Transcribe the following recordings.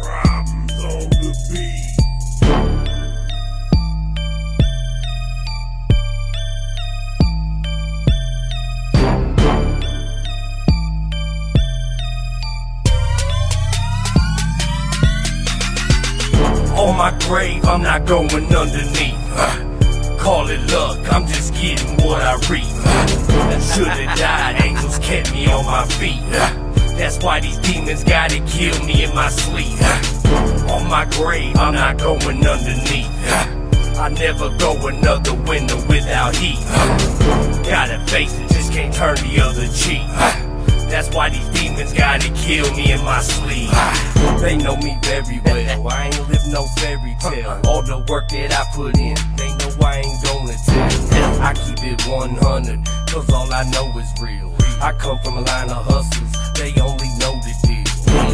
Problems on the beat. On my grave, I'm not going underneath. Call it luck, I'm just getting what I reap. Should've died, angels kept me on my feet. That's why these demons gotta kill me in my sleep. On my grave, I'm not going underneath. I never go another winter without heat. Gotta face it, just can't turn the other cheek. That's why these demons gotta kill me in my sleep. They know me very well, I ain't live no fairy tale. All the work that I put in, they know I ain't gonna tell. I keep it 100, cause all I know is real. I come from a line of hustlers, they only know the deal.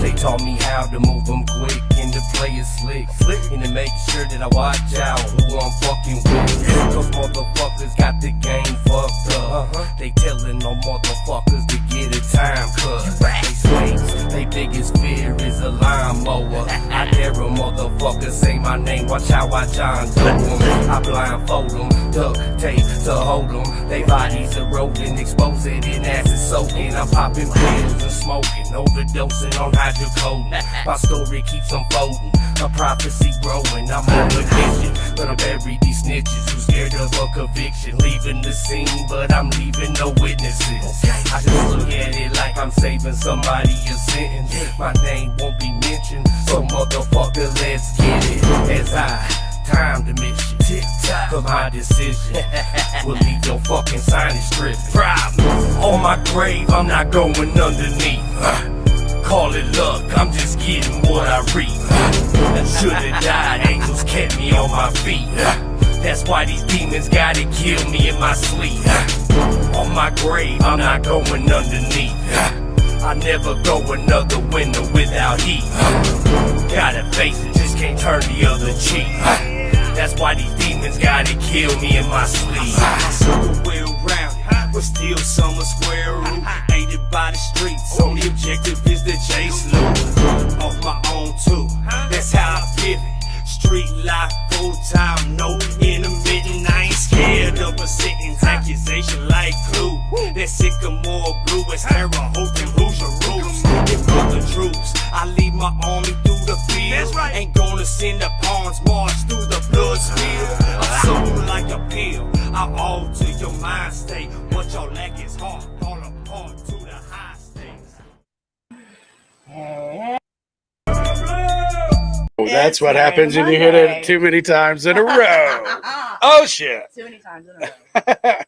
They taught me how to move them quick and to play it slick. And to make sure that I watch out who I'm fucking with. Those motherfuckers got the game fucked up. They telling them motherfuckers to get a time cut. They snakes, they biggest fear is a lawnmower. I dare a motherfucker say my name, watch how I John Doe them. I blindfold them, duct tape to hold them. They bodies eroding, expose it in acid soaking. I'm popping pills and smoking, overdosing on hydrocodone. My story keeps unfolding, a prophecy growing. I'm on a mission, but I bury these snitches who scared of a conviction. Leaving the scene, but I'm leaving no witnesses. I just look at it like I'm saving somebody a sentence. My name won't be mentioned, so motherfucker, let's get it. As I time to mission, for my decision will leave your fucking signage stripping. Problem on my grave, I'm not going underneath. Call it luck, I'm just getting what I reap. Should've died, angels kept me on my feet. That's why these demons gotta kill me in my sleep. On my grave, I'm not going underneath. I never go another winter without heat. Gotta face it, just can't turn the other cheek. That's why these demons gotta kill me in my sleep. Circle well rounded, but still some are square root. Aided by the streets, only objective is the chase loot. Off my own too, that's how I pivot. Street life full time, no intermittent. I ain't scared of a sentence, accusation like clue. That sycamore blue is terror, hope and lose your roots. Give up the troops, I lead my army through the field. Right. Ain't gonna send the pawns march through the blood spill. I'm sold like a pill, I alter your mind state. What y'all lack is heart, fall apart to the high stakes. That's what happens when you hit it too many times in a row. Oh, shit. Too many times in a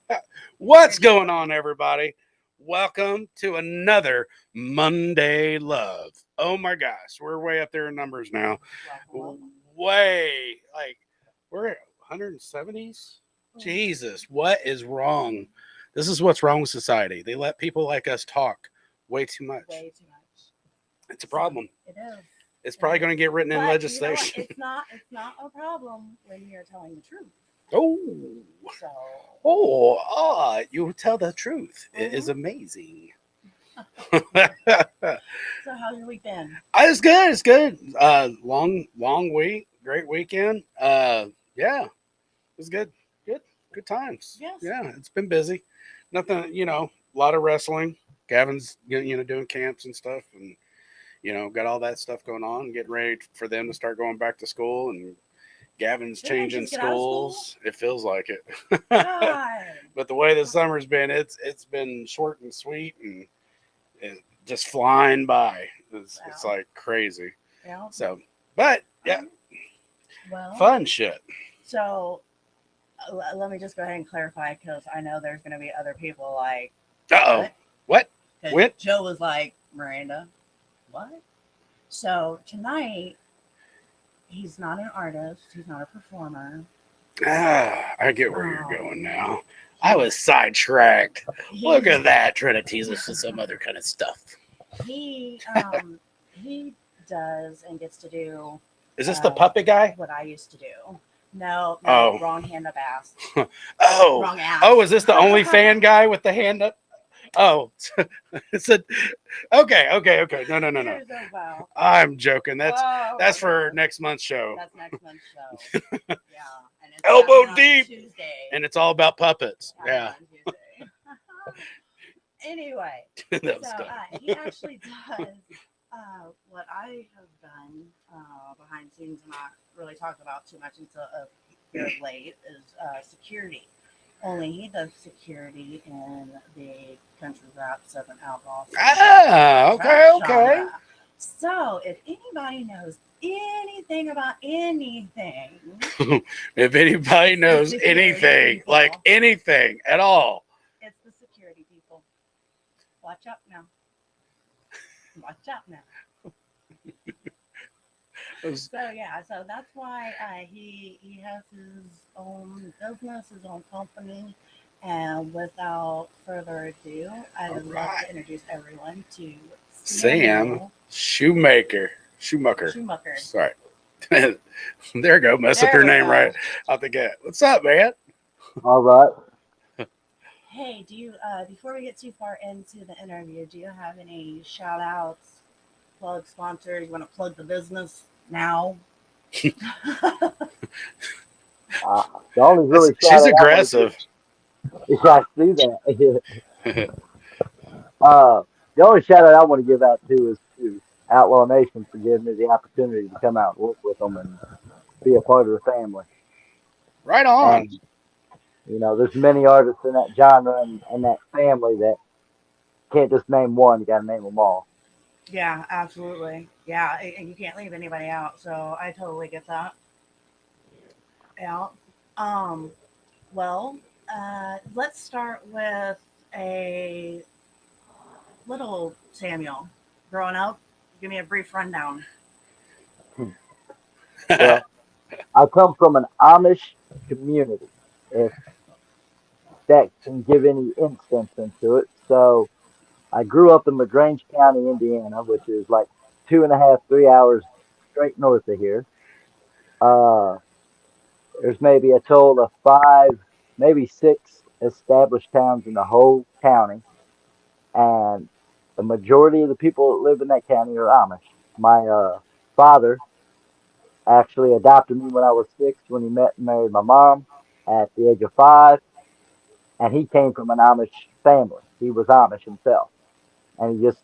row. What's going on, everybody? Welcome to another Monday Love. Oh, my gosh. We're way up there in numbers now. Way. Like, we're at 170s? Jesus, what is wrong? This is what's wrong with society. They let people like us talk way too much. Way too much. It's a problem. It is. It's probably going to get written in legislation. You know it's not a problem when you're telling the truth. You tell the truth. It is amazing. So how's your week been? It's good. It's good. Long week. Great weekend. Yeah, it was good. Good times. Yes. Yeah, it's been busy. Nothing, a lot of wrestling. Gavin's, doing camps and stuff, and got all that stuff going on, getting ready for them to start going back to school, and Gavin's changing schools. It feels like it. But the way the summer's been, it's been short and sweet and just flying by. It's like crazy. Yeah. So, but yeah, well, fun shit. So let me just go ahead and clarify, because I know there's going to be other people like, What? Joe was like, Miranda, what? So tonight, he's not an artist. He's not a performer. I get where you're going now. I was sidetracked. Look at that, trying to tease us with some other kind of stuff. He does and gets to do. Is this the puppet guy? What I used to do. No, wrong hand up ass. Wrong ass. Oh, is this the only fan guy with the hand up? Oh, it's a okay. No. You're so foul. I'm joking. Oh, That's my for God. next month's show. That's next month's show. Yeah, and it's Elbow happening on deep. Tuesday. And it's all about puppets. Happening Yeah. on Tuesday. Anyway, That was so dumb. he actually does what I have done behind the scenes, and not really talked about too much until here of late, is security. Only he does security in the country rap Southern outlaw Ah, okay. genre. So if anybody knows anything about anything, If anybody knows security anything, people. like anything at all, it's the security people. Watch out now. Watch out now. So that's why he has his own business, his own company, and without further ado, I would love to introduce everyone to Sam Schmucker. Sorry. There you go. Mess up There your we name go. right out the gate. What's up, man? All right. Hey, do you before we get too far into the interview, do you have any shout outs, plug sponsors? You want to plug the business now? The only really She's shout out aggressive. I see that. The only shout out I want to give out to is to Outlaw Nation for giving me the opportunity to come out and work with them and be a part of the family. Right on. And there's many artists in that genre and that family that can't just name one. You got to name them all. Yeah, absolutely. Yeah, and you can't leave anybody out. So I totally get that. Yeah. Um. Well, let's start with a little Samuel. Growing up, give me a brief rundown. Well, I come from an Amish community, if that can give any instance into it. So I grew up in LaGrange County, Indiana, which is like 2.5, 3 hours straight north of here. Uh, there's maybe a total of five, maybe six established towns in the whole county, and the majority of the people that live in that county are Amish. My father actually adopted me when I was 6 when he met and married my mom at the age of 5, and he came from an Amish family. He was Amish himself, and he just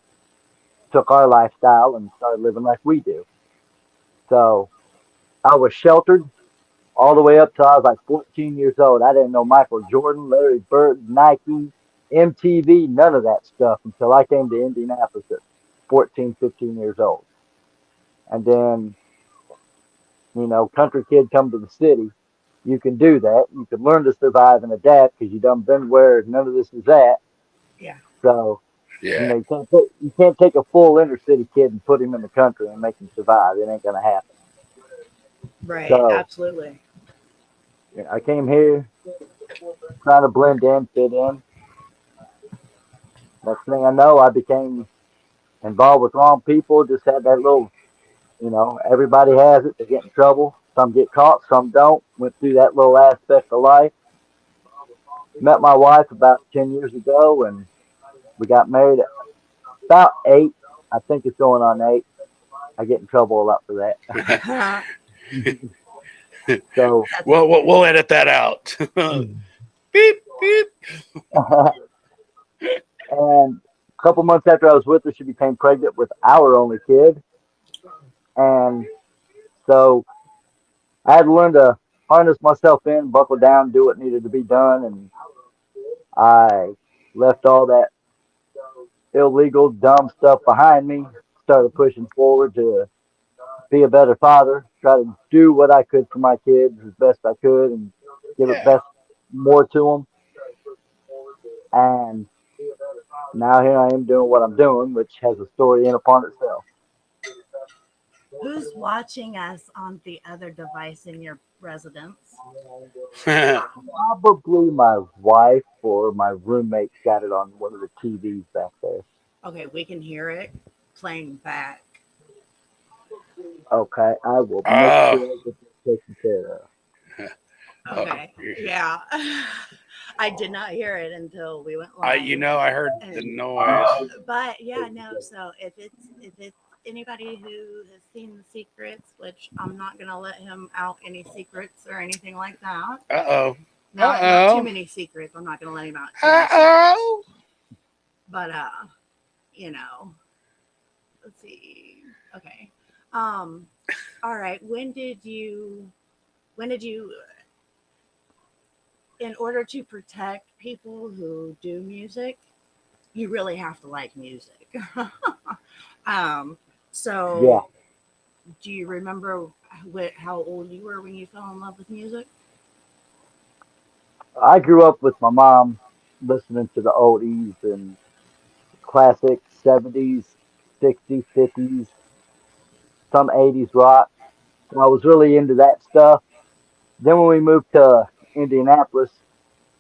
took our lifestyle and started living like we do. So I was sheltered all the way up till I was like 14 years old. I didn't know Michael Jordan, Larry Bird, Nike, MTV, none of that stuff until I came to Indianapolis at 14, 15 years old. And then, country kid come to the city. You can do that. You can learn to survive and adapt because you done been where none of this is at. Yeah. So, Yeah. you can't take a full inner city kid and put him in the country and make him survive. It ain't gonna happen. Right. So Absolutely. I came here trying to blend in, fit in. Next thing I know, I became involved with wrong people. Just had that little, everybody has it. They get in trouble. Some get caught, some don't. Went through that little aspect of life. Met my wife about 10 years ago, and we got married at about 8. I think it's going on 8. I get in trouble a lot for that. So, We'll edit that out. Beep beep. and a couple months after I was with her, she became pregnant with our only kid. And so I had to learn to harness myself in, buckle down, do what needed to be done. And I left all that illegal, dumb stuff behind me, started pushing forward to be a better father, try to do what I could for my kids as best I could and give it best more to them. And now here I am doing what I'm doing, which has a story in upon itself. Who's watching us on the other device in your residence? Probably my wife or my roommate's got it on one of the TVs back there. Okay, we can hear it playing back. Okay, I will make sure I get this taken care of. Okay. Yeah. I did not hear it until we went I, live. I heard the And, noise. but yeah, no. So if it's anybody who has seen the secrets, which I'm not gonna let him out any secrets or anything like that. Uh oh. Not too Uh many secrets. I'm not gonna let him out too many secrets. oh. But you know, let's see. Okay. Um. All right. When did you in order to protect people who do music, you really have to like music. um, Yeah, so, do you remember how old you were when you fell in love with music? I grew up with my mom listening to the oldies and classic 70s, 60s, 50s, some 80s rock. So I was really into that stuff. Then when we moved to Indianapolis,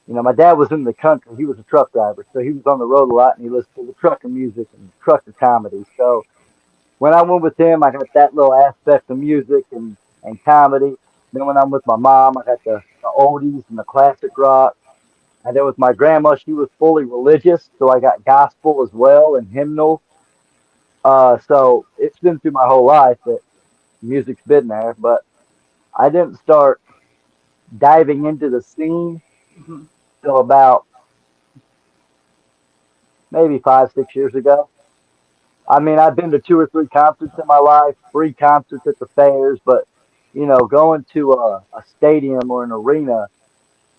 my dad was in the country. He was a truck driver, so he was on the road a lot, and he listened to the trucker music and trucker comedy. So when I went with him, I got that little aspect of music and comedy. Then when I'm with my mom, I got the oldies and the classic rock. And then with my grandma, she was fully religious, so I got gospel as well and hymnal. So it's been through my whole life that music's been there, but I didn't start diving into the scene Mhm. till about maybe 5, 6 years ago. I mean, I've been to two or three concerts in my life, free concerts at the fairs, but going to a stadium or an arena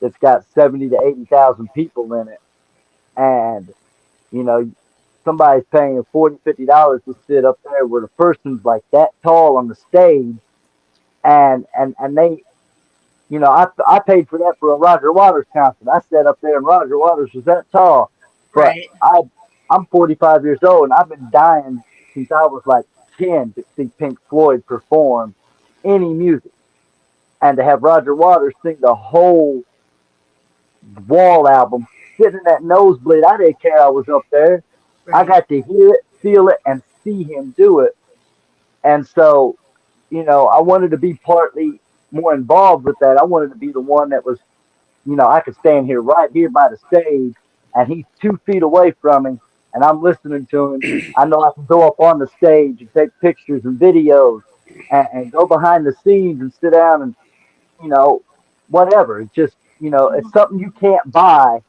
that's got 70 to 80,000 people in it, and you know, somebody's paying 40, $50 to sit up there where the person's like that tall on the stage, and they, I paid for that for a Roger Waters concert. I sat up there and Roger Waters was that tall, but Right. I'm 45 years old and I've been dying since I was like 10 to see Pink Floyd perform any music, and to have Roger Waters sing the whole Wall album, sitting in that nosebleed. I didn't care I was up there. I Right. got to hear it, feel it, and see him do it. And so, I wanted to be partly more involved with that. I wanted to be the one that was, I could stand here right here by the stage and he's 2 feet away from me and I'm listening to him. I know I can go up on the stage and take pictures and videos and go behind the scenes and sit down and, you know, whatever. It's just, it's Mhm. something you can't buy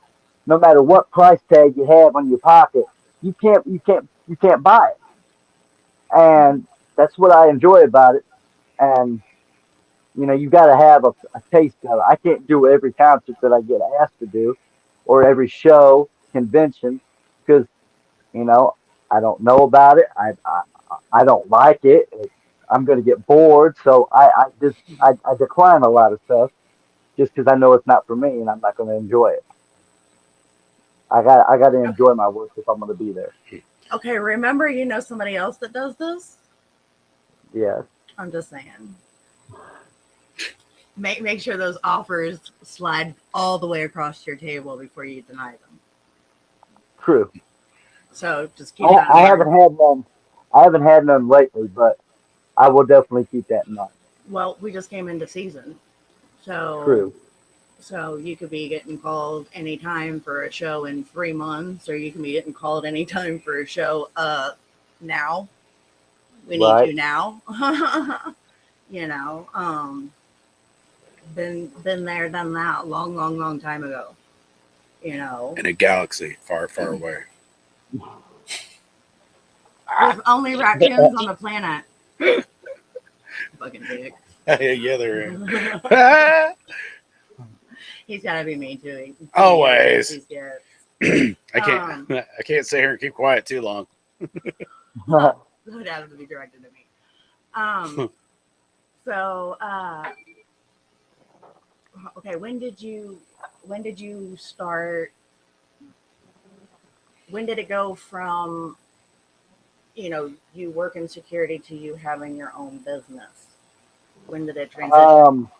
no matter what price tag you have on your pocket. You can't buy it. And that's what I enjoy about it. And you got to have a taste of it. I can't do every concert that I get asked to do, or every show, convention, because you know I don't know about it. I don't like it. I'm going to get bored, so I decline a lot of stuff just because I know it's not for me and I'm not going to enjoy it. I got to Okay. enjoy my work if I'm going to be there. Okay. Remember, somebody else that does this. Yeah, I'm just saying. Make sure those offers slide all the way across your table before you deny them. true. So just keep I, that in I mind. haven't had none. I haven't had none lately, but I will definitely keep that in mind. Well, we just came into season, so True. you could be getting called anytime for a show in 3 months, or you can be getting called anytime for a show. Now we need Right. you now. you know, um, been there, done that, long, long, long time ago. You know, In a galaxy far, far away. there's only raccoons on the planet. Fucking dick. Yeah, they're He's got to be mean to him. always. These kids. I can't. I can't sit here and keep quiet too long. Well, it would have to be directed at me. Um, so, okay, when did you start? When did it go from you work in security to you having your own business? When did it transition? um,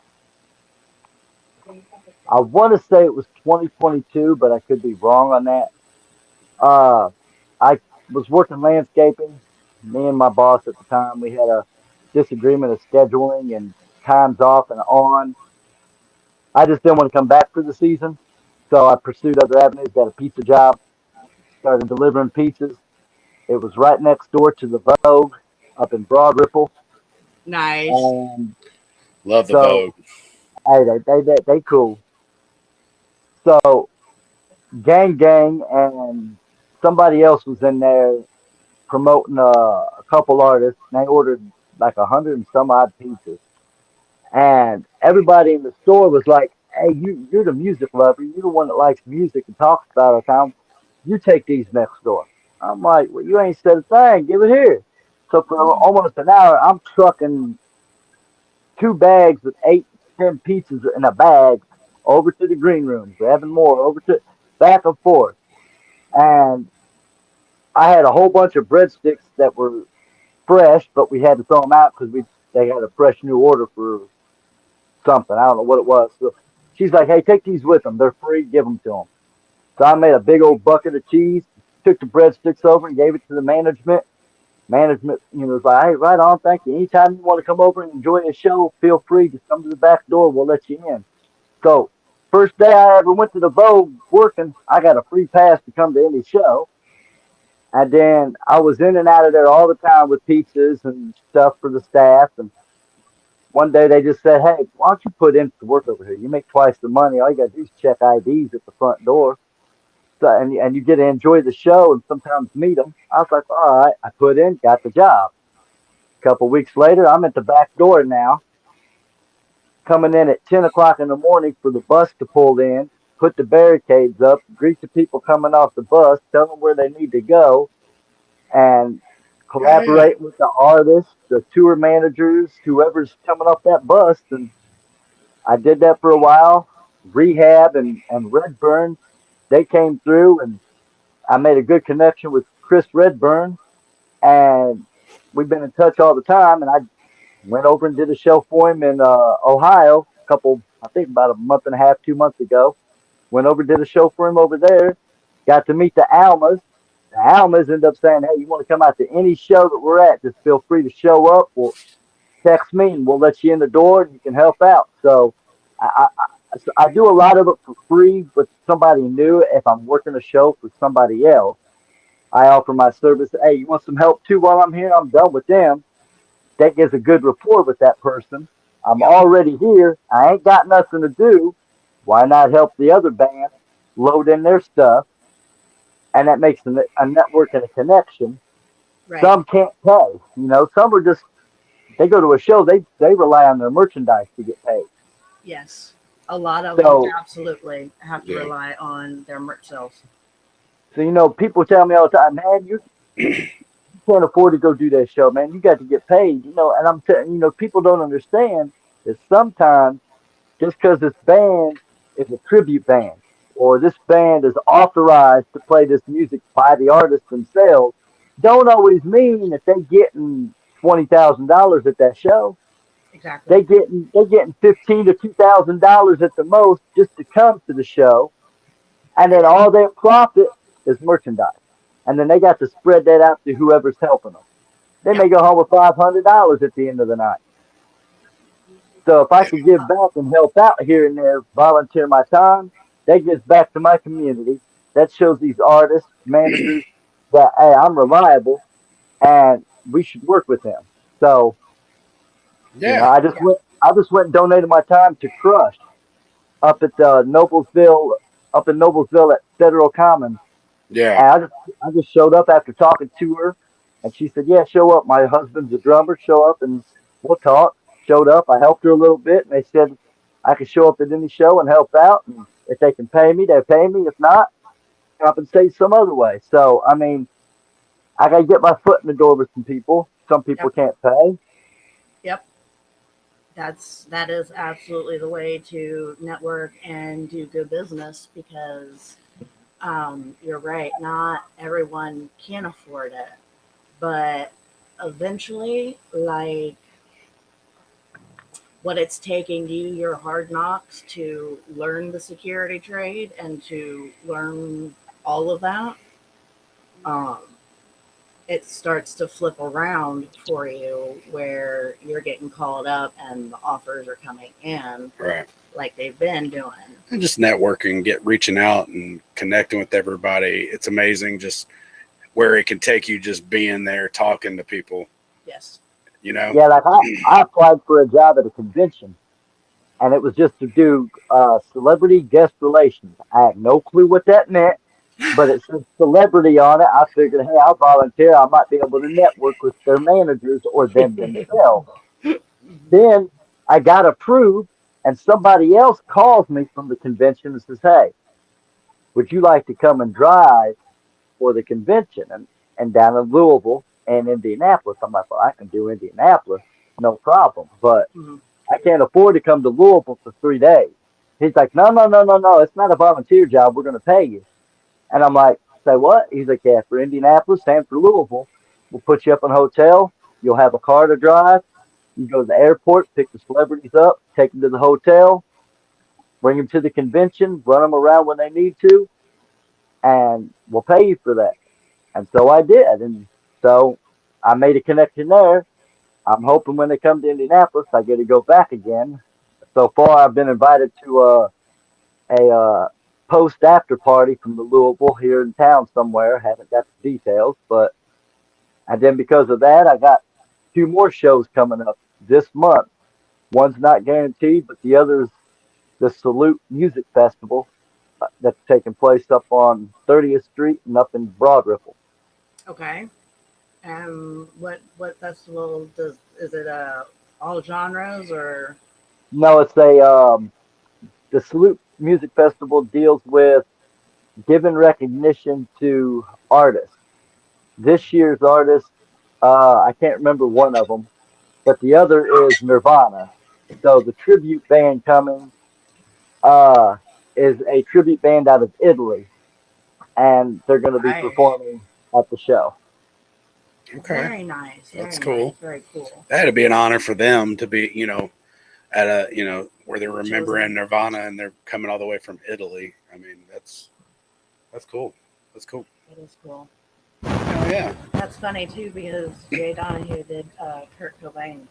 I want to say it was 2022, but I could be wrong on that. Uh, I was working landscaping. Me and my boss at the time, we had a disagreement of scheduling and times off and on. I just didn't want to come back for the season, So I pursued other avenues, got a pizza job, started delivering pizzas. It was right next door to the Vogue up in Broad Ripple. Nice. And Love the so, Vogue. hey, they cool. So, gang, and somebody else was in there promoting a couple artists. And they ordered like 100 and some odd pizzas. And everybody in the store was like, "Hey, you're the music lover. You're the one that likes music and talks about it all the time. You take these next door." I'm like, "Well, you ain't said a thing. Give it here." So for almost an hour, I'm trucking 2 bags with 8, 10 pizzas in a bag over to the green room, grabbing more over to back and forth. And I had a whole bunch of breadsticks that were fresh, but we had to throw them out because they had a fresh new order for something. I don't know what it was. So she's like, "Hey, take these with them. They're free. Give them to them." So I made a big old bucket of cheese, took the breadsticks over and gave it to the management. Management, was like, "Hey, right on, thank you. Anytime you want to come over and enjoy the show, feel free to come to the back door. We'll let you in." So first day I ever went to the Vogue working, I got a free pass to come to any show. And then I was in and out of there all the time with pizzas and stuff for the staff. And one day they just said, "Hey, why don't you put in to work over here? You make twice the money. All you got to do is check IDs at the front door. So, and you get to enjoy the show and sometimes meet them." I was like, "All right." I put in, got the job. A couple weeks later, I'm at the back door now, coming in at 10 o'clock in the morning for the bus to pull in, put the barricades up, greet the people coming off the bus, tell them where they need to go, and Yeah. collaborate with the artists, the tour managers, whoever's coming off that bus. And I did that for a while. Rehab and Redburn, they came through, and I made a good connection with Chris Redburn, and we've been in touch all the time. And I went over and did a show for him in Ohio I think about a month and a half, 2 months ago. Went over, did a show for him over there. Got to meet the Almas. The Almas ended up saying, "Hey, you want to come out to any show that we're at? Just feel free to show up. Well, text me and we'll let you in the door and you can help out." So I do a lot of it for free with somebody new. If I'm working a show for somebody else, I offer my service. "Hey, you want some help too while I'm here? I'm done with them." That gives a good rapport with that person. I'm Yep. already here. I ain't got nothing to do. Why not help the other band load in their stuff? And that makes a network and a connection. Right. Some can't pay. Some are just, they go to a show, they rely on their merchandise to get paid. Yes. A lot of them So, absolutely have to Yeah. rely on their merch sales. people tell me all the time, "Man, you can't afford to go do that show, man. You got to get paid." And I'm telling people don't understand that sometimes just because this band is a tribute band or this band is authorized to play this music by the artists themselves, don't always mean that they getting $20,000 at that show. Exactly. They getting 15 to $2,000 at the most just to come to the show, and then all their profit is merchandise, and then they got to spread that out to whoever's helping them. They Yep. may go home with $500 at the end of the night. So if I could give back and help out here and there, volunteer my time, that gives back to my community. That shows these artists, managers that, hey, I'm reliable and we should work with them. So, Yeah. Yeah. I just went and donated my time to Crush up at up in Noblesville at Federal Commons. Yeah. And I just showed up after talking to her, and she said, "Yeah, show up. My husband's a drummer. Show up, and we'll talk." Showed up. I helped her a little bit, and they said I could show up at any show and help out. And if they can pay me, they pay me. If not, compensate some other way. So I mean, I got to get my foot in the door with some people. Some people Yep. can't pay. Yep. That is absolutely the way to network and do good business because you're right. Not everyone can afford it, but eventually, like what it's taking you, your hard knocks to learn the security trade and to learn all of that. Um, it starts to flip around for you where you're getting called up and the offers are coming in Right. like they've been doing. And just networking, reaching out and connecting with everybody. It's amazing just where it can take you just being there, talking to people, Yes. you know? Yeah, like I applied for a job at a convention, and it was just to do celebrity guest relations. I had no clue what that meant, but it said celebrity on it. I figured, hey, I'll volunteer. I might be able to network with their managers or them themselves. Then I got approved, and somebody else calls me from the convention and says, hey, would you like to come and drive for the convention? And down in Louisville and Indianapolis. I'm like, well, I can do Indianapolis, no problem. But Mm-hmm. I can't afford to come to Louisville for 3 days. He's like, no, no, no, no, no. It's not a volunteer job. We're going to pay you. And I'm like, say what? He's like, yeah, for Indianapolis and for Louisville, we'll put you up in a hotel. You'll have a car to drive. You go to the airport, pick the celebrities up, take them to the hotel, bring them to the convention, run them around when they need to, and we'll pay you for that. And so I did. And so I made a connection there. I'm hoping when they come to Indianapolis, I get to go back again. So far, I've been invited to a post after party from the Louisville here in town somewhere. Haven't got the details, but and then because of that, I got two more shows coming up this month. One's not guaranteed, but the other's the Salute Music Festival that's taking place up on 30th Street and up in Broad Ripple. Okay. And what festival is it? All genres or? No, it's the Salute Music Festival deals with giving recognition to artists. This year's artist, I can't remember one of them, but the other is Nirvana. So the tribute band coming uh, is a tribute band out of Italy, and they're going to be Nice. performing at the show. Okay. Very nice. That's Very cool. nice. Very cool. That'd be an honor for them to be, at a, where they're Chosen. remembering Nirvana and they're coming all the way from Italy. I mean, that's cool. That's cool. It is cool. Oh, yeah. That's funny too because Jay Donahue did Kurt Cobain,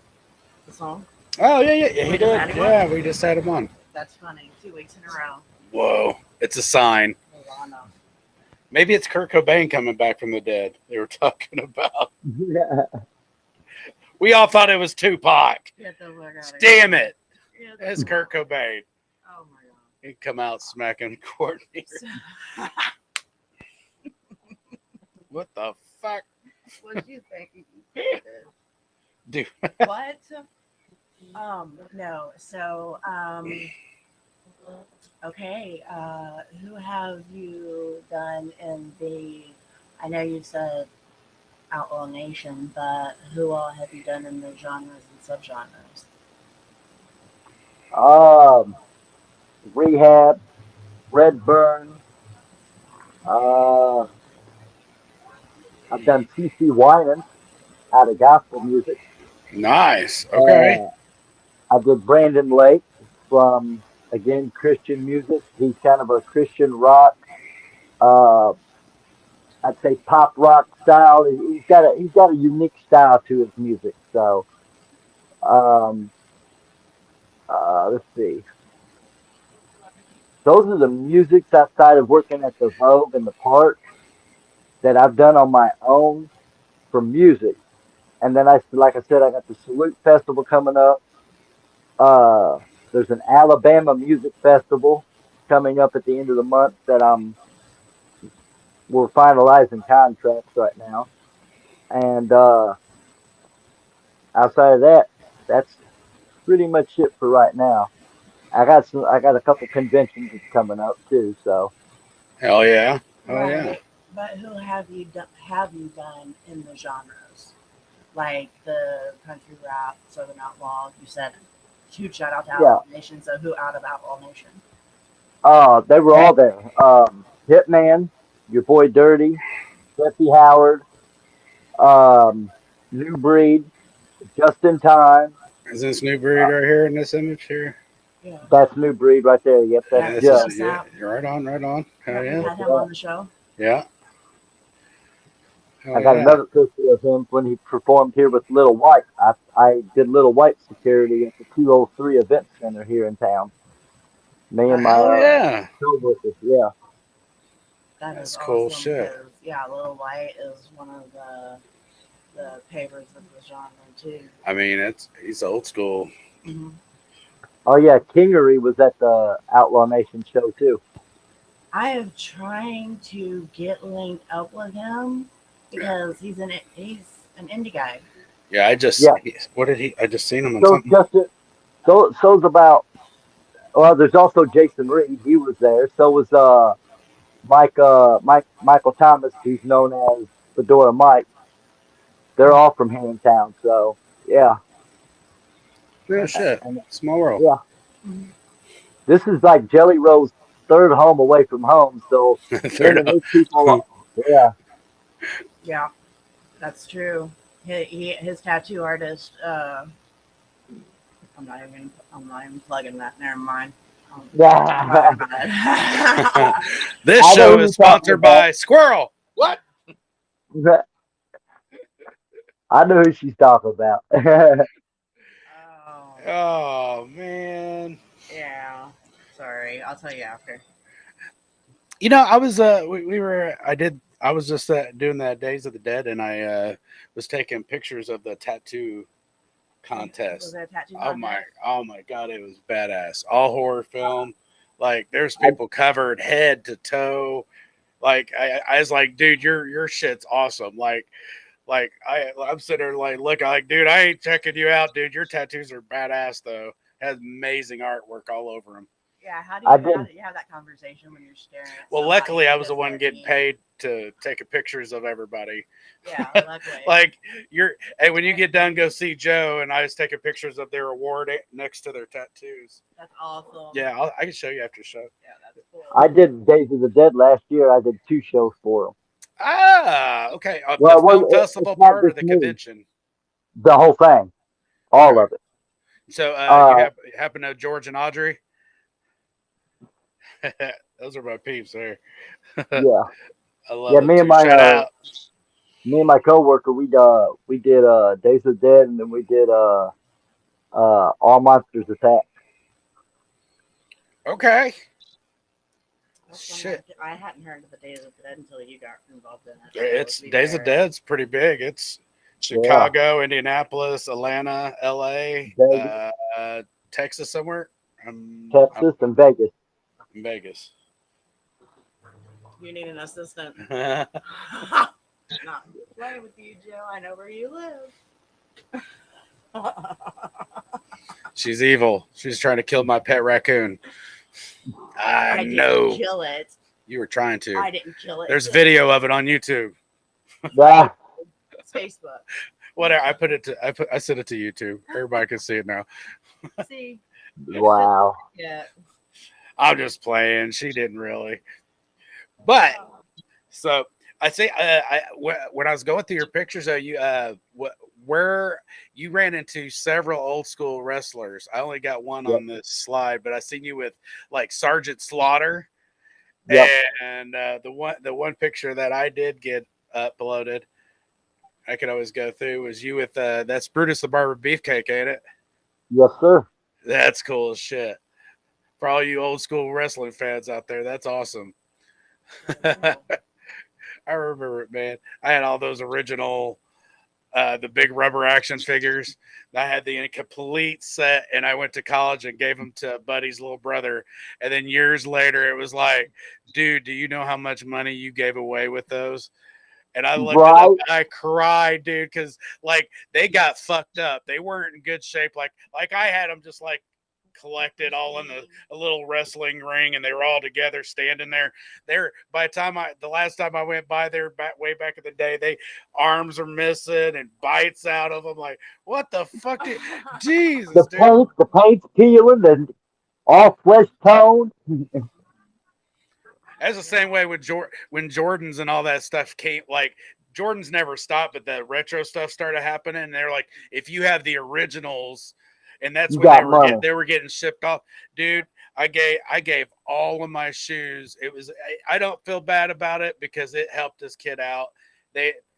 the song. Oh, yeah. He We did. just had him Yeah, we just had him on. That's funny. 2 weeks in a row. Whoa. It's a sign. Nirvana. Maybe it's Kurt Cobain coming back from the dead they were talking about. We all thought it was Tupac. Get the fuck out of Damn it. here. It's Kurt Cobain. Oh my god. He'd come out smacking Courtney. What the fuck? What do you think? Dude. What? No. So, okay. Who have you done in the? I know you said Outlaw Nation, but who all have you done in the genres and subgenres? Rehab, Redburn. Uh, I've done TC Winans out of gospel music. Nice. Okay. I did Brandon Lake from again Christian music. He's kind of a Christian rock. Uh, I'd say pop rock style. He's got a unique style to his music. So um, let's see. Those are the musics outside of working at the Vogue and the Park that I've done on my own for music. And then like I said, I got the Salute Festival coming up. Uh, there's an Alabama Music Festival coming up at the end of the month that we're finalizing contracts right now. And outside of that, that's pretty much it for right now. I got a couple conventions that's coming up too. So Hell yeah. Oh Right. yeah. But who have you done in the genres? Like the country rap, Southern Outlaw. You said huge shout out to Outlaw Nation. So who out of Outlaw Nation? they were all there. Hitman, your boy Dirty, Jesse Howard, New Breed, Just in Time. Is this New Breed right here in this image here? Yeah. That's New Breed right there. Yep, that's this Just. is, yeah, you're right on. Hell Have you yeah. had him on the show? Yeah. Oh I got yeah. another picture of him when he performed here with Little White. I did Little White security at the 203 Event Center here in town. Me and my Hell yeah. coworkers. Yeah. That is That's cool awesome shit. because yeah, Little White is one of the favorites of the genre too. I mean, he's old school. Hmm. Oh yeah, Kingery was at the Outlaw Nation show too. I am trying to get linked up with him because he's an indie guy. Yeah, Yeah. what did he? I just seen him on So something. Justin, so's about. Well, there's also Jason Reed. He was there. So was Michael Thomas, who's known as Fedora Mike. They're all from here in town. So yeah, Oh shit, and small world. yeah, Mhm. this is like Jelly Roll's third home away from home. So him Third and up. his people, yeah, Yeah, that's true. His tattoo artist. I'm not even plugging that. Never mind. yeah. Talking about it. This I know show who is you're talking sponsored by Squirrel. What? about. I know who she's talking about. Oh, Oh man. yeah. Sorry, I'll tell you after. You know, I was we were I was just doing that Days of the Dead, and I was taking pictures of the tattoo Was contest. that a tattoo Oh my, contest? oh my God, it was badass. All horror film. Like there's I, people covered head to toe. Like I was like, dude, your shit's awesome. Like I'm sitting there like, look, like, dude, I ain't checking you out, dude. Your tattoos are badass though. Has amazing artwork all over them. Yeah. I How did. do you have that conversation when you're staring at Well, somebody luckily, who I was the just one hit getting me? paid to take pictures of everybody. Yeah, luckily. Like hey, when you get done, go see Joe, and I was taking pictures of their award next to their tattoos. That's awesome. Yeah, I can show you after the show. Yeah, that's cool. I did Days of the Dead last year. I did 2 shows for them. Ah, okay. Well, The it was, film it's festival not part or just the me. convention? The whole thing, All all right. of it. So you Uh, happen to know George and Audrey? Those are my peeps there. yeah, I love yeah. them too. Shout out. Me and my coworker, we did Days of the Dead, and then we did All Monsters Attack. Okay. That's one Shit. I hadn't heard of the Days of the Dead until you got involved in it. So, It's to be Days of fair, Dead's pretty big. It's Yeah, Chicago, Indianapolis, Atlanta, LA, Vegas, Texas somewhere. I'm Texas, and Vegas. in Vegas. you need an assistant. She's Not playing with you, Joe. I know where you live. evil. She's trying to kill my pet raccoon. I I didn't know. kill it. You were trying to. I didn't kill it. There's video of it on YouTube. Ah, It's Facebook. Whatever. I sent it to YouTube. Everybody can see it now. See? wow. Yeah. I'm just playing. She didn't really. But so I say, when I was going through your pictures, where you ran into several old school wrestlers. I only got one Yep. on this slide, but I seen you with like Sergeant Slaughter, Yep. and the one picture that I did get uploaded, I could always go through, was you with that's Brutus the Barber Beefcake, ain't it? Yes, sir. That's cool as shit. For all you old school wrestling fans out there, that's awesome. I remember it, man. I had all those original, the big rubber action figures. I had the complete set, and I went to college and gave them to Buddy's little brother. And then years later, it was like, dude, do you know how much money you gave away with those? And I looked it up Right. and I cried, dude, because like they got fucked up. They weren't in good shape. Like I had them just like collected all in a little wrestling ring, and they were all together standing there. They're by the last time I went by there way back in the day, they arms are missing and bites out of them. Like, what the fuck? Jesus, dude. The paint's peeling, and all flesh tone. That's the same way with when Jordans and all that stuff came. Like Jordans never stopped, but the retro stuff started happening. And they're like, if you have the originals, and that's You when got money. they were getting shipped off, dude. I gave all of my shoes. It was I don't feel bad about it because it helped this kid out.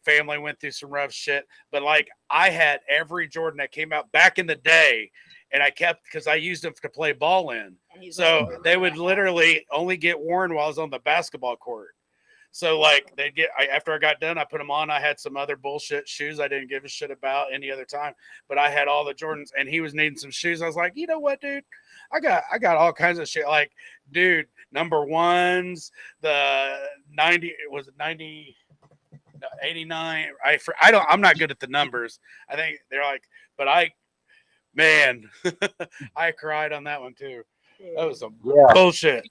family went through some rough shit. But like I had every Jordan that came out back in the day, and I kept because I used them to play ball in. So they would literally only get worn while I was on the basketball court. So like after I got done, I put them on. I had some other bullshit shoes I didn't give a shit about any other time, but I had all the Jordans, and he was needing some shoes. I was like, you know what, dude, I got all kinds of shit. Like, dude, number ones, the 90 was it 90, 89. I'm not good at the numbers. I think they're like, but man, I cried on that one too. That was some bullshit.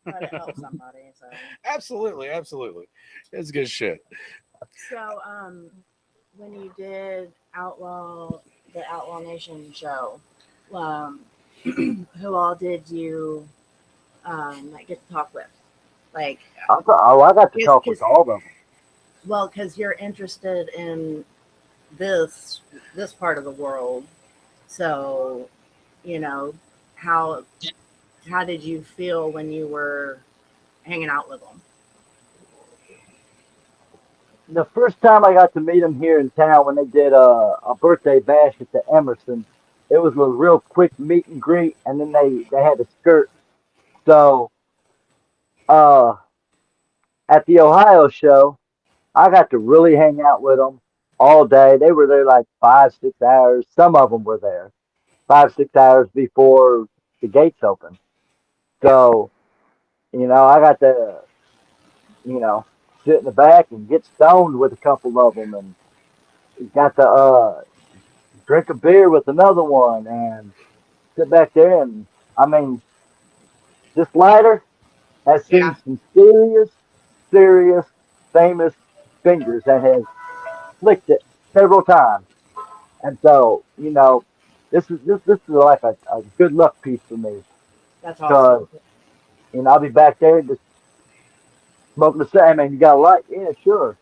But it helps somebody. So Absolutely. It's good shit. So, when you did the Outlaw Nation show, who all did you like get to talk with? Like, I got to talk with all of them. Well, because you're interested in this part of the world, so you know how did you feel when you were hanging out with them? The first time I got to meet them here in town when they did a birthday bash at the Emerson, it was a real quick meet and greet, and then they had a skirt. So at the Ohio show, I got to really hang out with them all day. They were there like 5-6 hours. Some of them were there 5-6 hours before the gates opened. So, I got to, sit in the back and get stoned with a couple of them, and got to drink a beer with another one, and sit back there. And I mean, this lighter has seen some serious, famous fingers that has flicked it several times. And so, this is like a good luck piece for me. That's awesome. I'll be back there just smoking the same. Man, you got a light? Yeah, sure.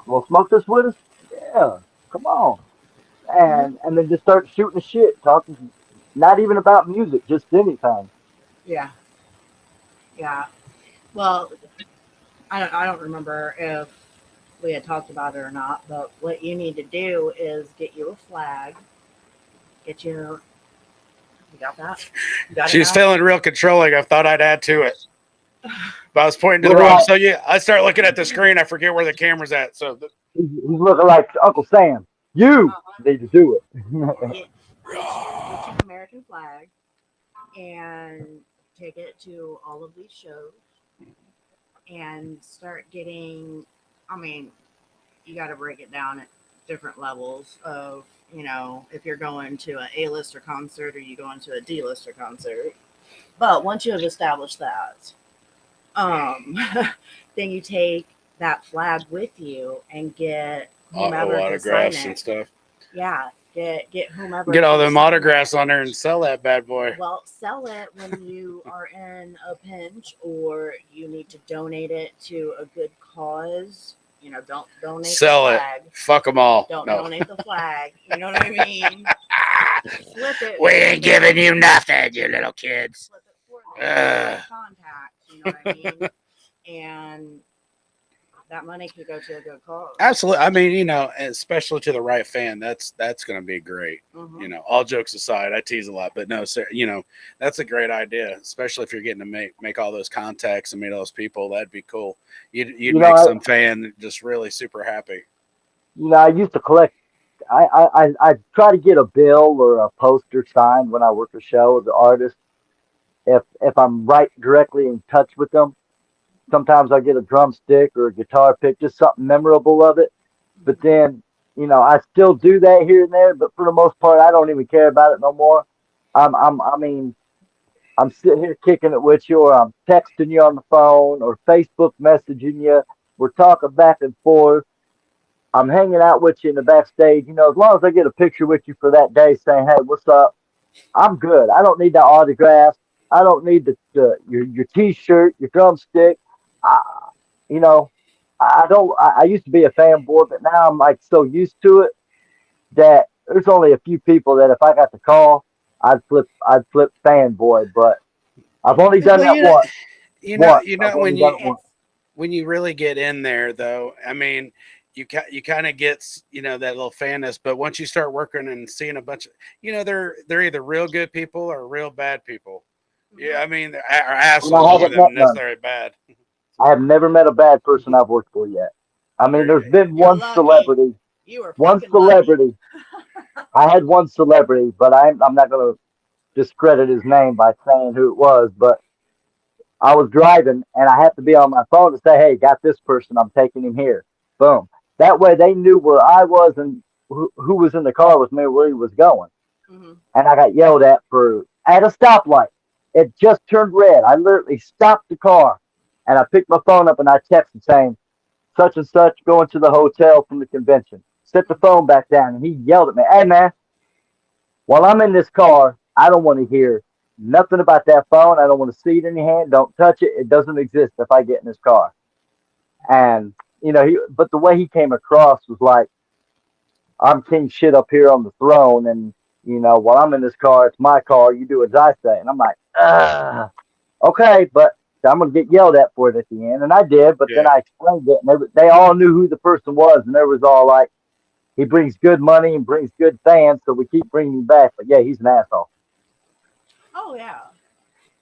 Well, smoke this with us? Yeah, come on. And then just start shooting the shit, talking not even about music, just anything. Yeah. Well, I don't remember if we had talked about it or not, but what you need to do is get you a flag. You got that? She's feeling real controlling. I thought I'd add to it, but I was pointing to the wrong. So I start looking at the screen. I forget where the camera's at. So he's looking like Uncle Sam. You need to do it. Get your American flag and take it to all of these shows and start getting. I mean, you got to break it down at different levels of, if you're going to an A-lister concert or you going to a D-lister concert. But once you have established that, then you take that flag with you and get whomever to sign it. And stuff. Yeah, get whomever. Get all them autographs on there and sell that bad boy. Well, sell it when you are in a pinch or you need to donate it to a good cause. Don't donate Sell the flag. It. Fuck them all. Don't donate the flag. You know what I mean? Flip it. We ain't giving you nothing, you little kids. Flip it for them. Contact. You know what I mean? And that money could go to a good cause. Absolutely. I mean, especially to the right fan, that's going to be great. Mm-hmm. All jokes aside, I tease a lot, but no, sir, that's a great idea, especially if you're getting to make all those contacts and meet all those people. That'd be cool. You'd make some fan just really super happy. I used to collect. I try to get a bill or a poster signed when I work a show with the artist. If I'm right directly in touch with them. Sometimes I get a drumstick or a guitar pick, just something memorable of it. But then, I still do that here and there. But for the most part, I don't even care about it no more. I'm sitting here kicking it with you, or I'm texting you on the phone, or Facebook messaging you. We're talking back and forth. I'm hanging out with you in the backstage. As long as I get a picture with you for that day, saying, "Hey, what's up?" I'm good. I don't need that autograph. I don't need your T-shirt, your drumstick. I used to be a fanboy, but now I'm like so used to it that there's only a few people that if I got the call, I'd flip fanboy. But I've only done that once. When you really get in there, though, I mean, you kind of get that little fanness, but once you start working and seeing a bunch of they're either real good people or real bad people. Yeah, I mean, are And I assholes more haven't met than none. necessarily bad. I have never met a bad person I've worked for yet. I mean, there's been You're one lucky. celebrity, You were one fucking lucky. celebrity. I had one celebrity, but I'm not going to discredit his name by saying who it was. But I was driving and I had to be on my phone to say, "Hey, got this person. I'm taking him here." Boom. That way they knew where I was and who was in the car with me, where he was going. Hmm. And I got yelled at for at a stoplight. It just turned red. I literally stopped the car and I picked my phone up and I texted saying, "Such and such going to the hotel from the convention." Set the phone back down and he yelled at me, "Hey man, while I'm in this car, I don't want to hear nothing about that phone. I don't want to see it in your hand. Don't touch it. It doesn't exist if I get in this car." And but the way he came across was like I'm king shit up here on the throne, and while I'm in this car, it's my car. You do as I say, and I'm like, okay, but I'm gonna get yelled at for it at the end, and I did. But then Yeah. I explained it, and they all knew who the person was, and there was all like, he brings good money and brings good fans, so we keep bringing him back. But yeah, he's an asshole. Oh yeah.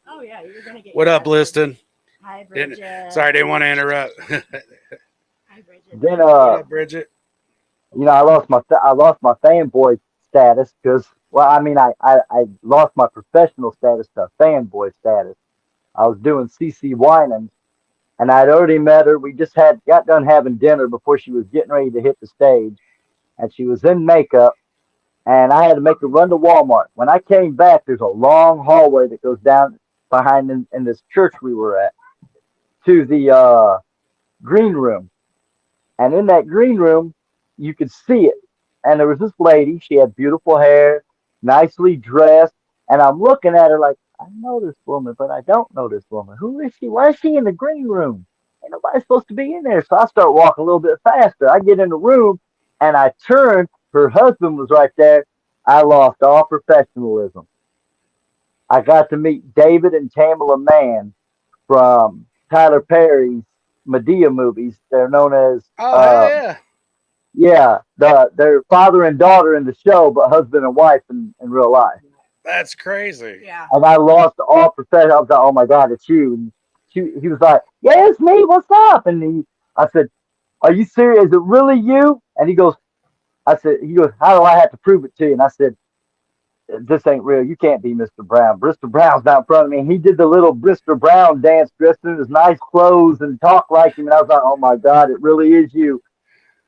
Oh yeah. You're gonna get What your up, ass whooped. Liston? Hi, Didn't Bridget. sorry, didn't want to interrupt. Hi, Bridget. Then What up, Bridget? I lost my fanboy status because, well, I mean, I lost my professional status to fanboy status. I was doing CC Winans, and I'd already met her. We just had got done having dinner before she was getting ready to hit the stage, and she was in makeup, and I had to make her run to Walmart. When I came back, there's a long hallway that goes down behind in this church we were at to the green room. And in that green room, you could see it. And there was this lady. She had beautiful hair, nicely dressed. And I'm looking at her like, I know this woman, but I don't know this woman. Who is she? Why is she in the green room? Ain't nobody supposed to be in there. So I start walking a little bit faster. I get in the room and I turn. Her husband was right there. I lost all professionalism. I got to meet David and Tamala Mann from Tyler Perry's Medea movies. They're known as Oh hell yeah, yeah, they're father and daughter in the show, but husband and wife in real life. that's crazy. Yeah. And I lost all profession. I was like, "Oh my god, it's you!" And he was like, "Yeah, it's me. What's up?" And I said, "Are you serious? Is it really you?" And he goes, "How do I have to prove it to you?" And I said, "This ain't real. You can't be Mr. Brown. Bristol Brown's not in front of me." And he did the little Bristol Brown dance, dressed in his nice clothes and talked like him. And I was like, "Oh my god, it really is you."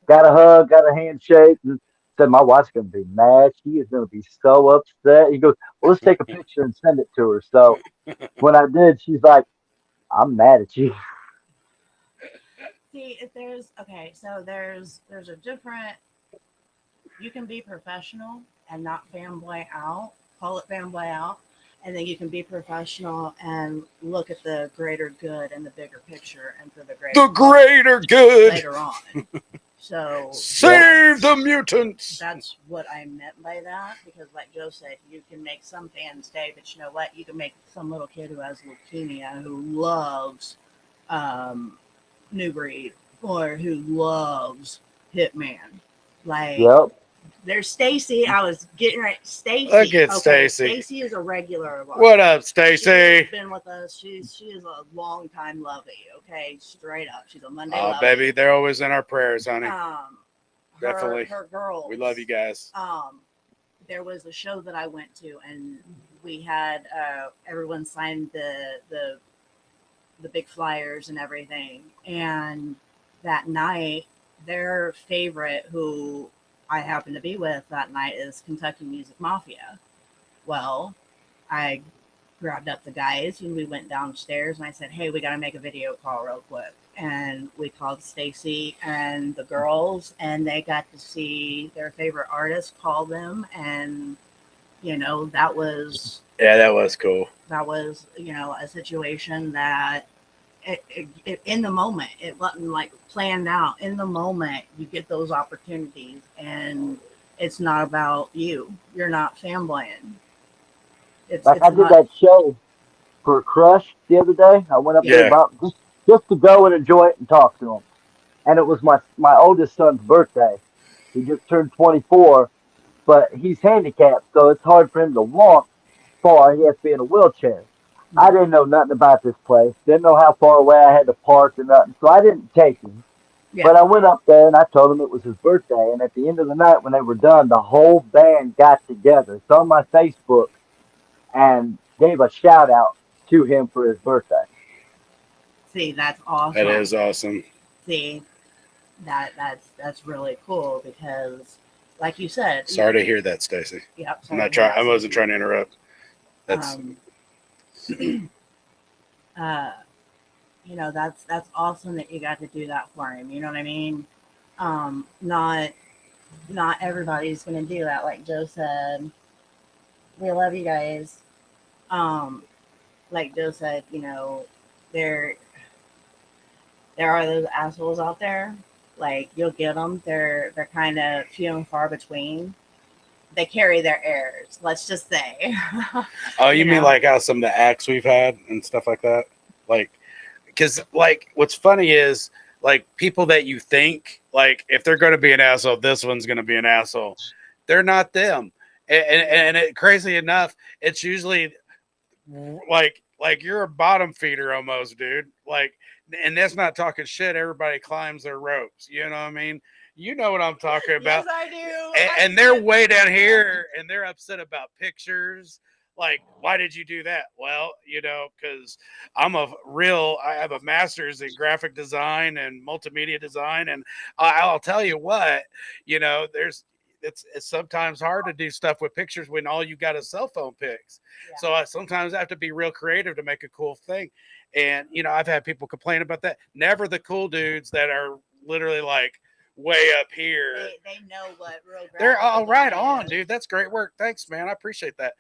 Got a hug, got a handshake, and said, "My wife's going to be mad. She is going to be so upset." He goes, "Well, let's take a picture and send it to her." So when I did, she's like, "I'm mad at you." See, if there's okay, so there's a different. You can be professional and not fanboy out. Call it fanboy out, and then you can be professional and look at the greater good and the bigger picture and for the greater The greater good. later on. So Save the mutants. that's what I meant by that because, like Joe said, you can make some fans stay, but you know what? You can make some little kid who has leukemia who loves um, New Breed or who loves Hitman. Like Yep. there's Stacy. I was getting right. Stacy. Look at Okay, Stacy. Stacy is a regular of ours. What up, She's Stacy? been with us. She is a long time lovey. Okay, straight up. She's a Monday Oh, lovey. baby, they're always in our prayers, honey. Definitely. Definitely. Her girls. We love you guys. There was a show that I went to, and we had everyone signed the big flyers and everything. And that night, their favorite, who I happened to be with that night, is Kentucky Music Mafia. Well, I grabbed up the guys and we went downstairs and I said, "Hey, we got to make a video call real quick." And we called Stacy and the girls, and they got to see their favorite artist call them. And, that was Yeah, that was cool. a situation that in the moment, it wasn't like planned out. In the moment, you get those opportunities, and it's not about you. You're not fanboying. Like It's I did not. that show for Crush the other day. I went up there Yeah. about just to go and enjoy it and talk to him. and it was my oldest son's birthday. He just turned 24, but he's handicapped, so it's hard for him to walk far. He has to be in a wheelchair. I didn't know nothing about this place. Didn't know how far away I had to park or nothing, so I didn't take him. Yeah. But I went up there and I told him it was his birthday. And at the end of the night, when they were done, the whole band got together. It's on my Facebook and gave a shout out to him for his birthday. See, that's That awesome. is awesome. See, that's really cool because, like you said, Sorry to hear that, Stacy. Yep. I'm not trying. I wasn't trying to interrupt. That's You know, that's awesome that you got to do that for him. You know what I mean? Not everybody's gonna do that. Like Joe said, we love you guys. Like Joe said, you know, there are those assholes out there. Like you'll get them. They're kind of few and far between. They carry their airs. Let's just say. oh, you mean know? like how some of the acts we've had and stuff like that? Like, because like what's funny is like people that you think like if they're going to be an asshole, this one's going to be an asshole. They're not them. And it, crazy enough, it's usually like you're a bottom feeder almost, dude. Like, and that's not talking shit. Everybody climbs their ropes. You know what I mean? You know what I'm talking about. Yes, I do. And they're way down here and they're upset about pictures. Like, why did you do that? Well, you know, because I have a master's in graphic design and multimedia design. And I'll tell you what, you know, it's sometimes hard to do stuff with pictures when all you got is cell phone pics. Yeah. So I sometimes have to be real creative to make a cool thing. And, you know, I've had people complain about that. Never the cool dudes that are literally like, way up here. They know what real. They're all right on, dude. That's great work. Thanks, man. I appreciate that.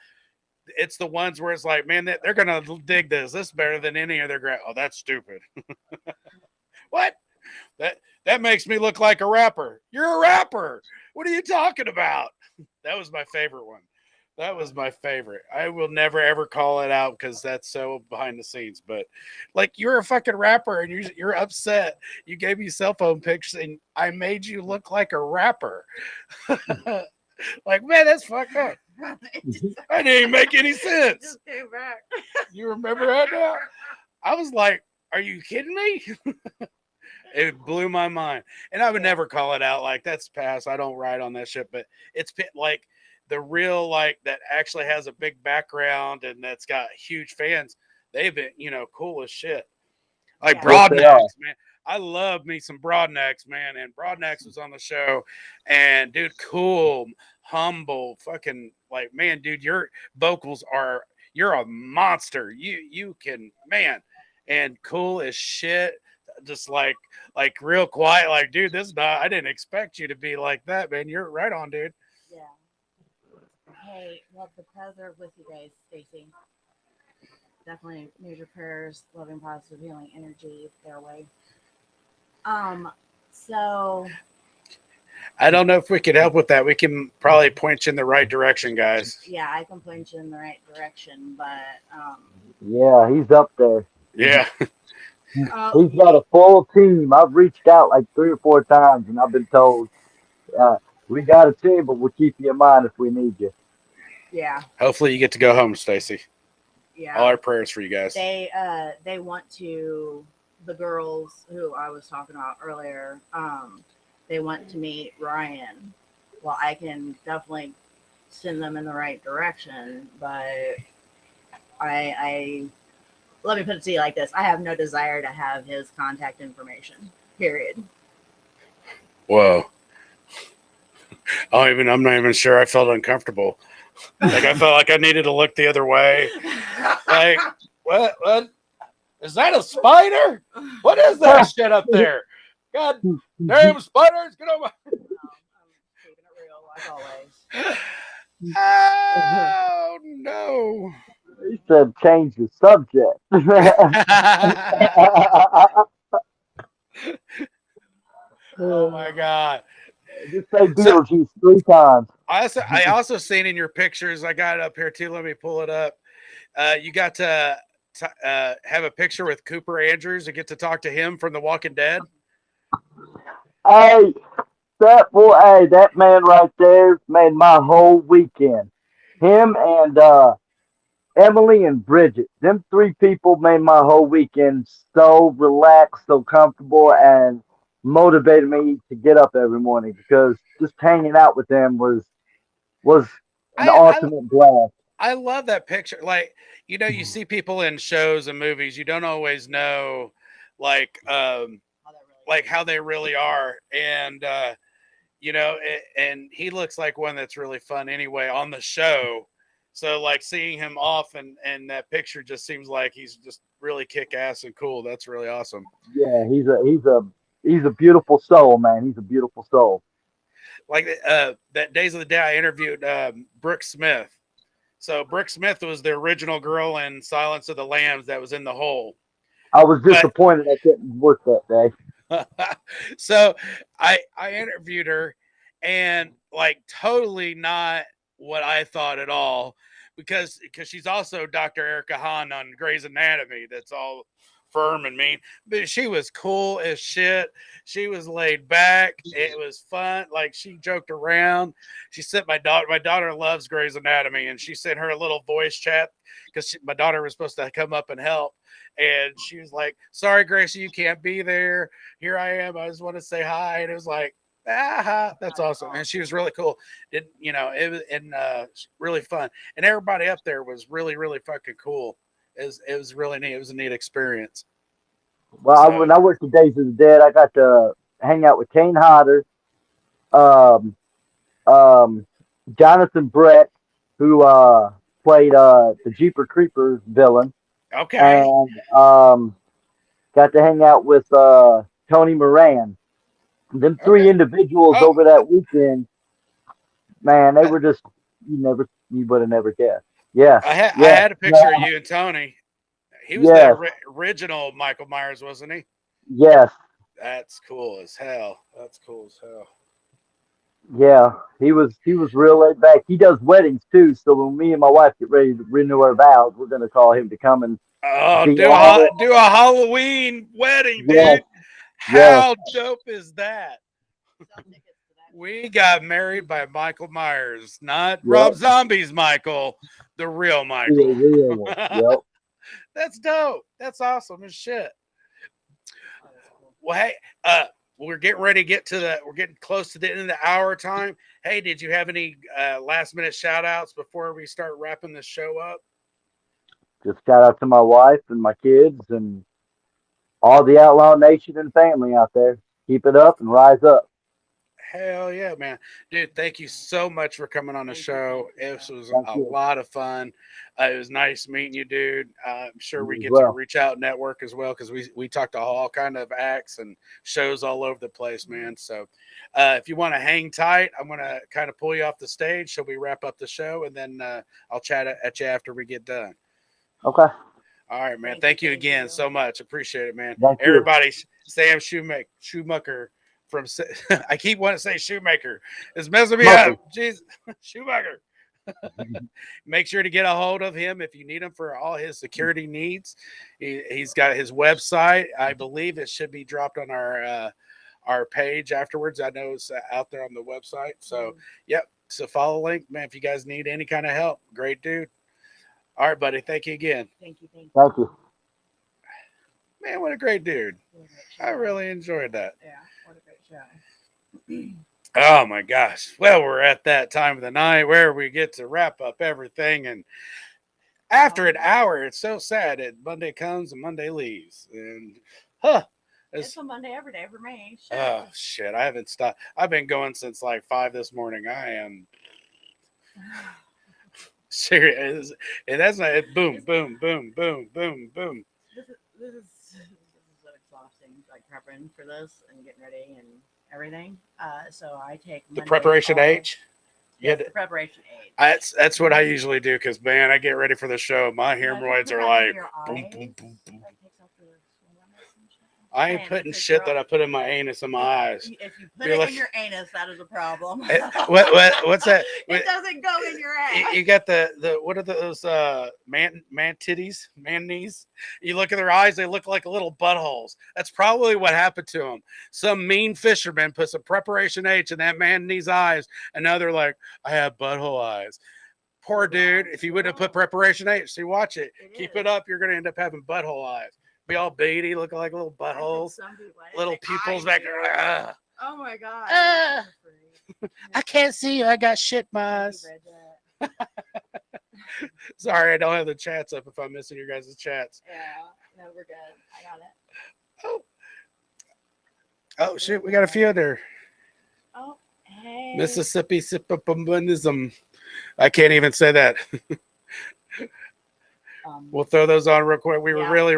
It's the ones where it's like, man, they're gonna dig this. This is better than any other graph. Oh, that's stupid. What? That makes me look like a rapper. You're a rapper. What are you talking about? That was my favorite one. That was my favorite. I will never ever call it out because that's so behind the scenes. But like, you're a fucking rapper and you're upset. You gave me cell phone pictures and I made you look like a rapper. Like, man, that's fucked up. I didn't even make any sense. Just came back. You remember that now? I was like, are you kidding me? It blew my mind. And I would never call it out. Like, that's past. I don't write on that shit. But it's like the real, like, that actually has a big background and that's got huge fans. They've been, you know, cool as shit. Like Broadnecks, man. I love me some Broadnecks, man. And Broadnecks was on the show. And, dude, cool, humble, fucking, like, man, dude, your vocals you're a monster. You can, man. And cool as shit. Just like real quiet. Like, dude, I didn't expect you to be like that, man. You're right on, dude. Yeah. Hey, well, the pleasure with you guys, Stacy. Definitely major prayers, loving, positive, healing energy their way. So I don't know if we could help with that. We can probably point you in the right direction, guys. Yeah, I can point you in the right direction, but yeah, he's up there. Yeah. He's got a full team. I've reached out like 3 or 4 times and I've been told, we got a team, but we'll keep you in mind if we need you. Yeah. Hopefully you get to go home, Stacy. Yeah. All our prayers for you guys. They want to, the girls who I was talking about earlier, they want to meet Ryan. Well, I can definitely send them in the right direction, but I let me put it to you like this. I have no desire to have his contact information, period. Whoa. I'm not even sure. I felt uncomfortable. Like, I felt like I needed to look the other way. Like, what? Is that a spider? What is that shit up there? God damn spiders. Get over. I'm keeping it real, like always. Oh, no. He said change the subject. Oh, my God. Just say Beetlejuice 3 times. I also seen in your pictures, I got it up here too. Let me pull it up. You got to have a picture with Cooper Andrews and get to talk to him from The Walking Dead. Hey, that boy, hey, that man right there made my whole weekend. Him and Emily and Bridget, them three people made my whole weekend so relaxed, so comfortable, and motivated me to get up every morning because just hanging out with them was an I, I ultimate blast. I love that picture. Like, you see people in shows and movies, you don't always know, like, like how they really are, and and he looks like one that's really fun anyway on the show. So, like, seeing him off and that picture just seems like he's just really kick ass and cool. That's really awesome. Yeah, he's a beautiful soul, man. He's a beautiful soul. Like, that Days of the Day, I interviewed Brooke Smith. So Brooke Smith was the original girl in Silence of the Lambs that was in the hole. I was But disappointed I couldn't work that day. so I interviewed her, and like totally not what I thought at all, because she's also Dr. Erica Hahn on Grey's Anatomy. That's all firm and mean, but she was cool as shit. She was laid back. It was fun. Like, she joked around. She sent my daughter. My daughter loves Grey's Anatomy, and she sent her a little voice chat because my daughter was supposed to come up and help. And she was like, "Sorry, Gracie, you can't be there. Here I am. I just want to say hi." And it was like, that's awesome. And she was really cool. It was really fun. And everybody up there was really, really fucking cool. It was really neat. It was a neat experience. Well, So when I worked the Days of the Dead, I got to hang out with Kane Hodder, um, um, Jonathan Brett, who played the Jeeper Creepers villain, okay, and got to hang out with Tony Moran. Them okay. three individuals Oh, over that weekend, man, they I, were just you would have never guessed. Yes, I yes, had a picture of yeah, you and Tony. He was the yes, original Michael Myers, wasn't he? yes, That's cool as hell. That's cool as hell. yeah. He was real laid back. He does weddings too. So when me and my wife get ready to renew our vows, we're gonna call him to come and Oh, be all. do a Halloween wedding, Yes, dude. yes, How dope is that? We got married by Michael Myers, not Rob yep. Zombie's Michael, the real The Michael. real one. Yep. That's dope. That's awesome as shit. Well, hey, we're getting ready to get to we're getting close to the end of the hour time. Hey, did you have any last minute shout outs before we start wrapping this show up? Just shout out to my wife and my kids and all the Outlaw Nation and family out there. Keep it up and rise up. Hell yeah, man. Dude, thank you so much for coming on the show. This was Thank a you. lot of fun. It was nice meeting you, dude. I'm sure we You as get to well. reach out network as well, because we talked to all kind of acts and shows all over the place, man. So if you want to hang tight, I'm going to kind of pull you off the stage so we wrap up the show, and then I'll chat at you after we get done. Okay. All right, man. Thank you again so much. Appreciate it, man. Thank you. Everybody, Sam Schmucker from I keep wanting to say Shoemaker. It's messing me Smoker. up. Jeez, Schumacher. Make sure to get a hold of him if you need him for all his security needs. He's got his website. I believe it should be dropped on our page afterwards. I know it's out there on the website. So, yep. So follow the link, man. If you guys need any kind of help, great dude. All right, buddy. Thank you again. Thank you. Thank you. Thank you. Man, what a great dude. What a great I show. really enjoyed that. Yeah, what a great show. Oh my gosh. Well, we're at that time of the night where we get to wrap up everything. And after an hour, it's so sad that Monday comes and Monday leaves. And It's a Monday every day for me. Shit. oh shit. I haven't stopped. I've been going since like 5 this morning. I am serious. And that's not it. Boom, boom, boom, boom, boom, boom. This is so exhausting, like prepping for this and getting ready and everything. So I take The Mondays preparation off. H. You Yes, had the preparation aid. that's what I usually do, because man, I get ready for the show. My hemorrhoids are like boom, boom, boom, boom. Like, takes off the soreness and shit. I ain't putting shit that I put in my anus in my eyes. If you put it like, in your anus, that is a problem. What's that? It doesn't go in your ass. You got the what are those man titties, man knees? You look at their eyes, they look like little buttholes. That's probably what happened to them. Some mean fisherman put some preparation H in that man knee's eyes, and now they're like, I have butthole eyes. Poor dude. If you wouldn't have put preparation H, see, watch it. Keep it up. You're gonna end up having butthole eyes. Be all beady, looking like little buttholes, little pupils back there. Oh my god! I can't see you. I got shit in my eyes. Sorry, I don't have the chats up if I'm missing your guys' chats. Yeah, no, we're good. I got it. Oh shit, we got a few there. Oh, hey. Mississippi Sippapumbism. I can't even say that. We'll throw those on real quick. We were really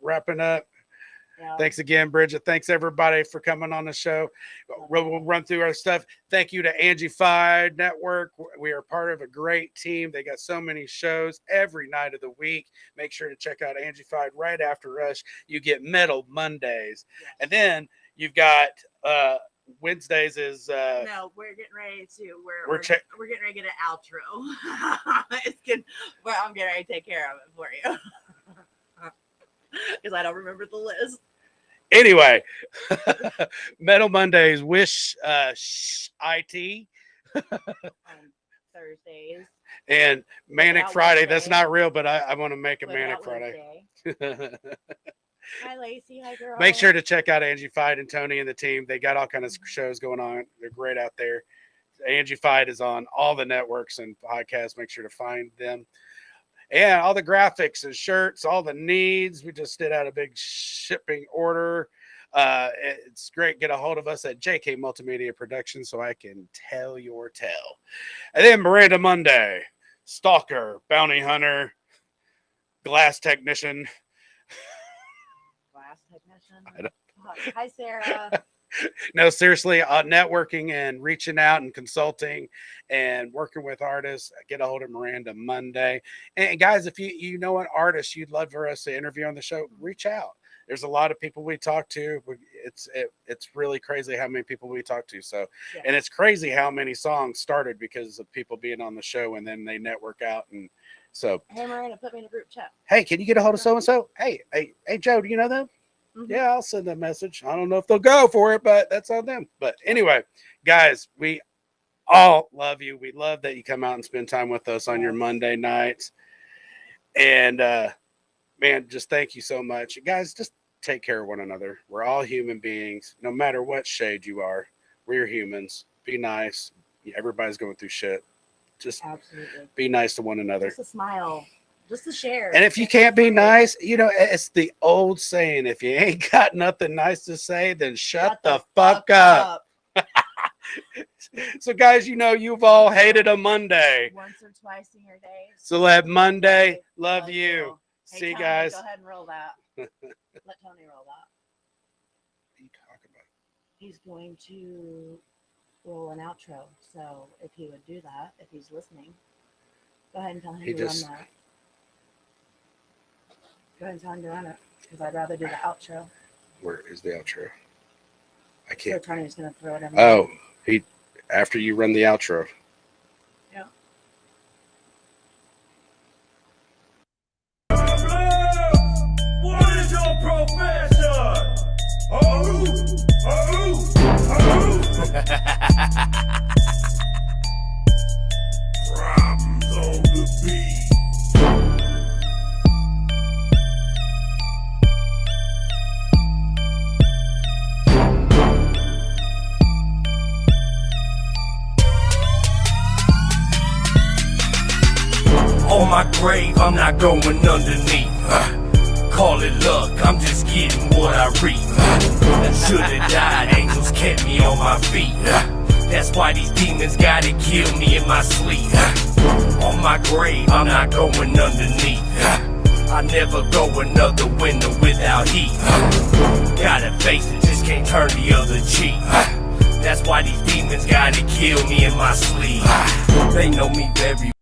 wrapping up. Yeah. Thanks again, Bridget. Thanks everybody for coming on the show. We'll run through our stuff. Thank you to Angified Network. We are part of a great team. They got so many shows every night of the week. Make sure to check out Angified right after us. You get Metal Mondays. Yes. And then you've got Wednesdays is no, we're getting ready to we're getting ready to get an outro. I'm getting ready to take care of it for you. Because I don't remember the list. Anyway, Metal Mondays, Wish IT. On Thursdays. And Manic Friday. Wednesday. That's not real, but I want to make a Manic Friday. Hi, Lacey. Hi, girl. Make sure to check out Angified and Tony and the team. They got all kinds of shows going on. They're great out there. Angified is on all the networks and podcasts. Make sure to find them. And all the graphics and shirts, all the needs. We just did out a big shipping order. It's great. Get a hold of us at JK Multimedia Productions so I can tell your tale. And then Miranda Monday, stalker, bounty hunter, glass technician. Glass technician. Hi, Sarah. No, seriously, networking and reaching out and consulting and working with artists. Get a hold of Miranda Monday. And guys, if you know an artist you'd love for us to interview on the show, reach out. There's a lot of people we talk to. It's really crazy how many people we talk to. So, yeah. And it's crazy how many songs started because of people being on the show and then they network out. And so, hey, Miranda, put me in a group chat. Hey, can you get a hold of so-and-so? Hey, Joe, do you know them? Mm-hmm. Yeah, I'll send a message. I don't know if they'll go for it, but that's on them. But anyway, guys, we all love you. We love that you come out and spend time with us on your Monday nights. And, man, just thank you so much. Guys, just take care of one another. We're all human beings. No matter what shade you are, we're humans. Be nice. Everybody's going through shit. Just absolutely be nice to one another. Just a smile. Just to share. And if you can't be nice, it's the old saying, if you ain't got nothing nice to say, then shut the fuck up. So, guys, you've all hated a Monday. Once or twice in your day. So let Monday love you. Hey, see you guys. Go ahead and roll that. Let Tony roll that. What are you talking about? He's going to roll an outro. So if he would do that, if he's listening, go ahead and tell him to run that. Go ahead and tell him to run it, because I'd rather do the outro. Where is the outro? I can't. So Tony's going to throw it in. Oh, after you run the outro. Yeah. What is your profession? Problems on the beat. On my grave, I'm not going underneath. Call it luck, I'm just getting what I reap. Should've died, angels kept me on my feet. That's why these demons gotta kill me in my sleep. On my grave, I'm not going underneath. I never go another winter without heat. Gotta face it, just can't turn the other cheek. That's why these demons gotta kill me in my sleep. They know me very